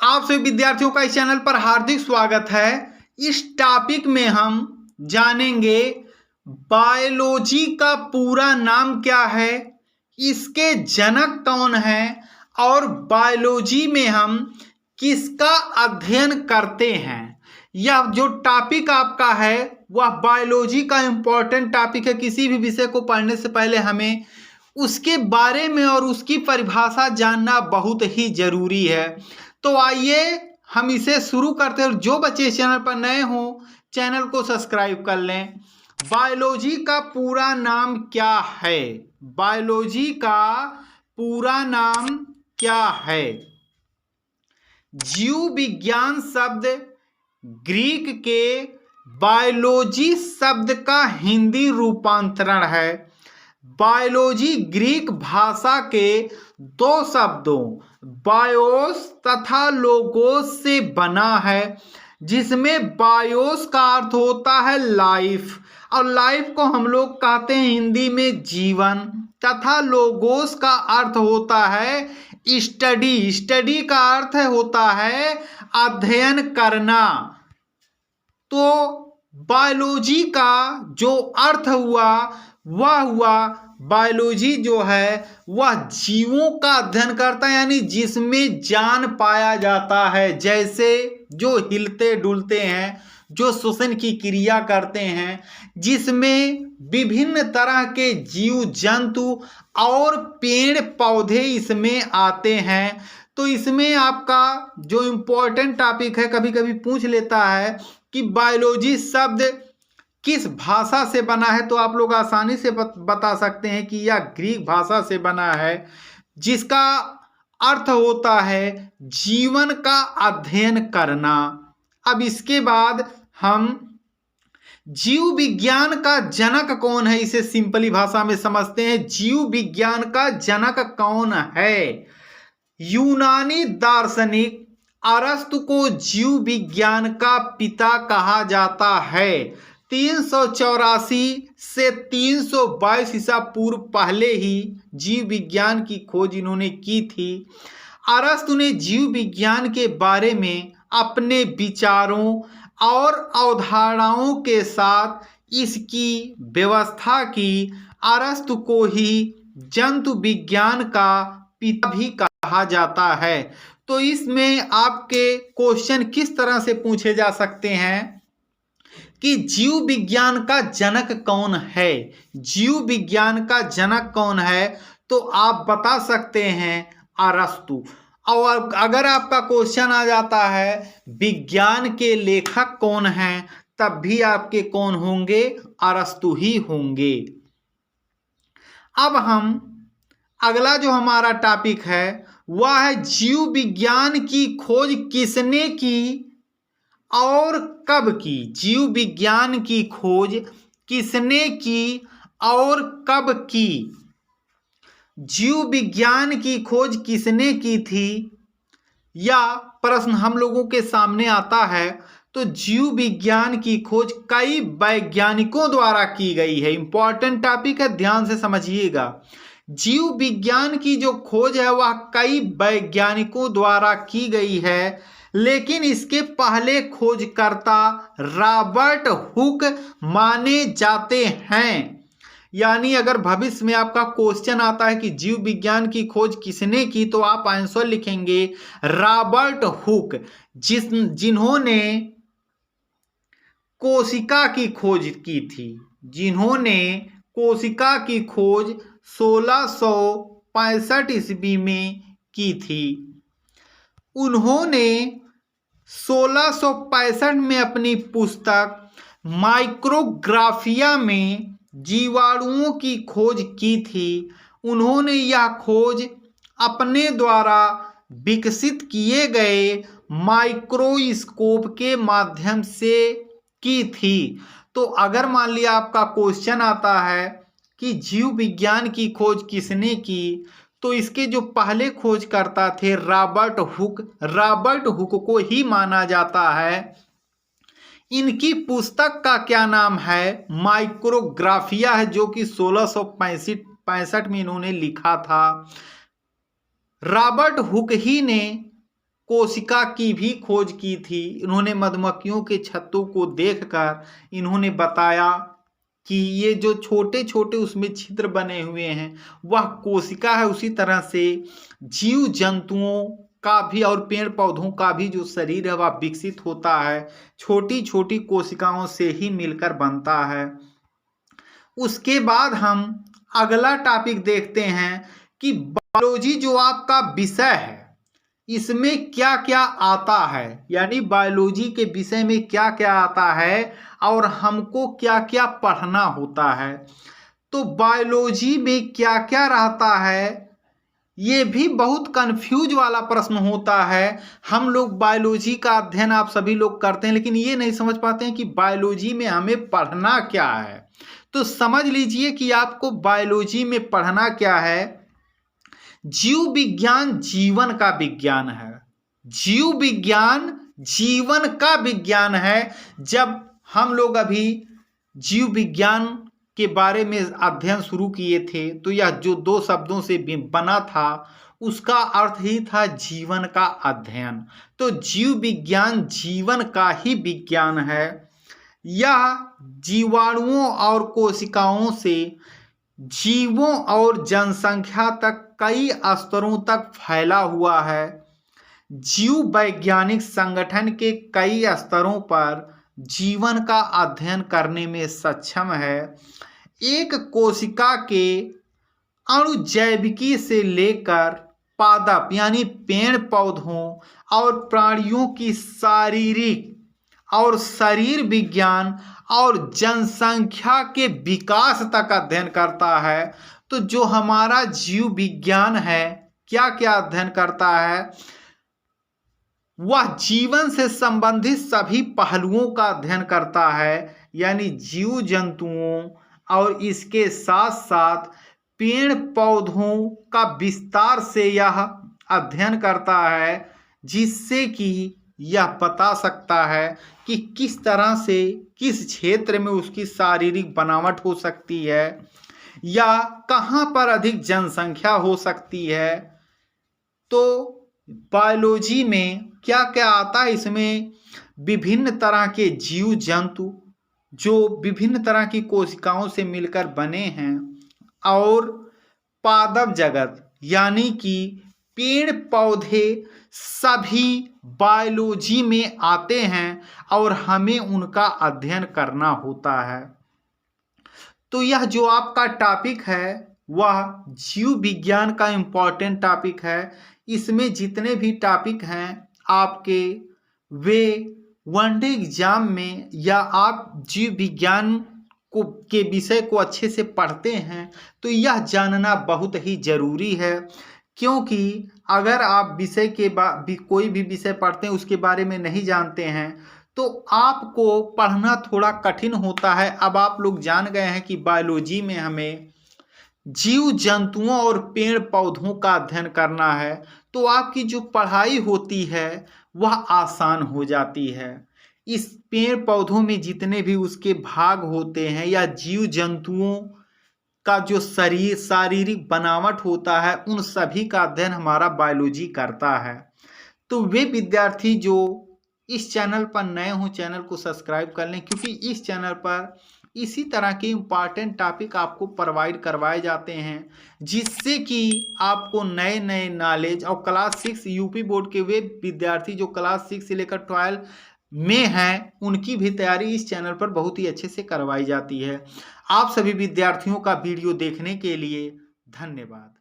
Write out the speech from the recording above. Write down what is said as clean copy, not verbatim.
आप सभी विद्यार्थियों का इस चैनल पर हार्दिक स्वागत है। इस टॉपिक में हम जानेंगे बायोलॉजी का पूरा नाम क्या है, इसके जनक कौन है और बायोलॉजी में हम किसका अध्ययन करते हैं। यह जो टॉपिक आपका है वह बायोलॉजी का इम्पोर्टेंट टॉपिक है। किसी भी विषय को पढ़ने से पहले हमें उसके बारे में और उसकी परिभाषा जानना बहुत ही जरूरी है। तो आइए हम इसे शुरू करते हैं। जो बच्चे इस चैनल पर नए हों चैनल को सब्सक्राइब कर लें। बायोलॉजी का पूरा नाम क्या है? बायोलॉजी का पूरा नाम क्या है? जीव विज्ञान शब्द ग्रीक के बायोलॉजी शब्द का हिंदी रूपांतरण है। बायोलॉजी ग्रीक भाषा के दो शब्दों बायोस तथा लोगोस से बना है, जिसमें बायोस का अर्थ होता है लाइफ, और लाइफ को हम लोग कहते हैं हिंदी में जीवन, तथा लोगोस का अर्थ होता है स्टडी। स्टडी का अर्थ होता है अध्ययन करना। तो बायोलॉजी का जो अर्थ हुआ वह हुआ बायोलॉजी जो है वह जीवों का अध्ययन करता है, यानी जिसमें जान पाया जाता है, जैसे जो हिलते डुलते हैं, जो श्वसन की क्रिया करते हैं, जिसमें विभिन्न तरह के जीव जंतु और पेड़ पौधे इसमें आते हैं। तो इसमें आपका जो इम्पोर्टेंट टॉपिक है, कभी कभी पूछ लेता है कि बायोलॉजी शब्द किस भाषा से बना है, तो आप लोग आसानी से बता सकते हैं कि यह ग्रीक भाषा से बना है, जिसका अर्थ होता है जीवन का अध्ययन करना। अब इसके बाद हम जीव विज्ञान का जनक कौन है इसे सिंपली भाषा में समझते हैं। जीव विज्ञान का जनक कौन है? यूनानी दार्शनिक अरस्तु को जीव विज्ञान का पिता कहा जाता है। 384 से 322 ईसा पूर्व पहले ही जीव विज्ञान की खोज इन्होंने की थी। अरस्तु ने जीव विज्ञान के बारे में अपने विचारों और अवधारणाओं के साथ इसकी व्यवस्था की। अरस्तु को ही जंतु विज्ञान का पिता भी कहा जाता है। तो इसमें आपके क्वेश्चन किस तरह से पूछे जा सकते हैं कि जीव विज्ञान का जनक कौन है? जीव विज्ञान का जनक कौन है? तो आप बता सकते हैं अरस्तु। और अगर आपका क्वेश्चन आ जाता है विज्ञान के लेखक कौन हैं, तब भी आपके कौन होंगे? अरस्तु ही होंगे। अब हम अगला जो हमारा टॉपिक है वह है जीव विज्ञान की खोज किसने की और कब की? जीव विज्ञान की खोज किसने की और कब की? जीव विज्ञान की खोज किसने की थी, यह प्रश्न हम लोगों के सामने आता है। तो जीव विज्ञान की खोज कई वैज्ञानिकों द्वारा की गई है। इंपॉर्टेंट टॉपिक है, ध्यान से समझिएगा। जीव विज्ञान की जो खोज है वह कई वैज्ञानिकों द्वारा की गई है, लेकिन इसके पहले खोजकर्ता रॉबर्ट हुक माने जाते हैं। यानी अगर भविष्य में आपका क्वेश्चन आता है कि जीव विज्ञान की खोज किसने की, तो आप आंसर लिखेंगे रॉबर्ट हुक, जिन्होंने कोशिका की खोज की थी। जिन्होंने कोशिका की खोज 1665 ईस्वी में की थी। उन्होंने 1665 में अपनी पुस्तक माइक्रोग्राफिया में जीवाणुओं की खोज की थी। उन्होंने यह खोज अपने द्वारा विकसित किए गए माइक्रोस्कोप के माध्यम से की थी। तो अगर मान लिया आपका क्वेश्चन आता है कि जीव विज्ञान की खोज किसने की, तो इसके जो पहले खोजकर्ता थे रॉबर्ट हुक, रॉबर्ट हुक को ही माना जाता है। इनकी पुस्तक का क्या नाम है? माइक्रोग्राफिया है, जो कि 1665 में इन्होंने लिखा था। रॉबर्ट हुक ही ने कोशिका की भी खोज की थी। इन्होंने मधुमक्खियों के छत्तों को देखकर इन्होंने बताया कि ये जो छोटे छोटे उसमें छिद्र बने हुए हैं वह कोशिका है। उसी तरह से जीव जंतुओं का भी और पेड़ पौधों का भी जो शरीर है वह विकसित होता है, छोटी छोटी कोशिकाओं से ही मिलकर बनता है। उसके बाद हम अगला टॉपिक देखते हैं कि बायोलॉजी जो आपका विषय है इसमें क्या क्या आता है, यानी बायोलॉजी के विषय में क्या क्या आता है और हमको क्या क्या पढ़ना होता है। तो बायोलॉजी में क्या क्या रहता है ये भी बहुत कंफ्यूज वाला प्रश्न होता है। हम लोग बायोलॉजी का अध्ययन आप सभी लोग करते हैं लेकिन ये नहीं समझ पाते हैं कि बायोलॉजी में हमें पढ़ना क्या है। तो समझ लीजिए कि आपको बायोलॉजी में पढ़ना क्या है। जीव विज्ञान जीवन का विज्ञान है। जीव विज्ञान जीवन का विज्ञान है। जब हम लोग अभी जीव विज्ञान के बारे में अध्ययन शुरू किए थे तो यह जो दो शब्दों से बना था उसका अर्थ ही था जीवन का अध्ययन। तो जीव विज्ञान जीवन का ही विज्ञान है। यह जीवाणुओं और कोशिकाओं से जीवों और जनसंख्या तक कई स्तरों तक फैला हुआ है। जीव वैज्ञानिक संगठन के कई स्तरों पर जीवन का अध्ययन करने में सक्षम है। एक कोशिका के अणुजैविकी से लेकर पादप यानी पेड़ पौधों और प्राणियों की शारीरिक और शरीर विज्ञान और जनसंख्या के विकास तक अध्ययन करता है। तो जो हमारा जीव विज्ञान है क्या क्या अध्ययन करता है, वह जीवन से संबंधित सभी पहलुओं का अध्ययन करता है, यानी जीव जंतुओं और इसके साथ साथ पेड़ पौधों का विस्तार से यह अध्ययन करता है, जिससे कि यह बता सकता है कि किस तरह से किस क्षेत्र में उसकी शारीरिक बनावट हो सकती है या कहाँ पर अधिक जनसंख्या हो सकती है। तो बायोलॉजी में क्या क्या आता है, इसमें विभिन्न तरह के जीव जंतु जो विभिन्न तरह की कोशिकाओं से मिलकर बने हैं और पादप जगत यानी कि पेड़ पौधे सभी बायोलॉजी में आते हैं और हमें उनका अध्ययन करना होता है। तो यह जो आपका टॉपिक है वह जीव विज्ञान का इम्पॉर्टेंट टॉपिक है। इसमें जितने भी टॉपिक हैं आपके वे वनडे एग्जाम में या आप जीव विज्ञान को के विषय को अच्छे से पढ़ते हैं तो यह जानना बहुत ही ज़रूरी है, क्योंकि अगर आप विषय के कोई भी विषय पढ़ते हैं उसके बारे में नहीं जानते हैं तो आपको पढ़ना थोड़ा कठिन होता है। अब आप लोग जान गए हैं कि बायोलॉजी में हमें जीव जंतुओं और पेड़ पौधों का अध्ययन करना है, तो आपकी जो पढ़ाई होती है वह आसान हो जाती है। इस पेड़ पौधों में जितने भी उसके भाग होते हैं या जीव जंतुओं का जो शारीरिक बनावट होता है उन सभी का अध्ययन हमारा बायोलॉजी करता है। तो वे विद्यार्थी जो इस चैनल पर नए हों चैनल को सब्सक्राइब कर लें, क्योंकि इस चैनल पर इसी तरह के इम्पॉर्टेंट टॉपिक आपको प्रोवाइड करवाए जाते हैं, जिससे कि आपको नए नए नॉलेज और क्लास 6 यूपी बोर्ड के वे विद्यार्थी जो क्लास 6 से लेकर 12 में हैं उनकी भी तैयारी इस चैनल पर बहुत ही अच्छे से करवाई जाती है। आप सभी विद्यार्थियों का वीडियो देखने के लिए धन्यवाद।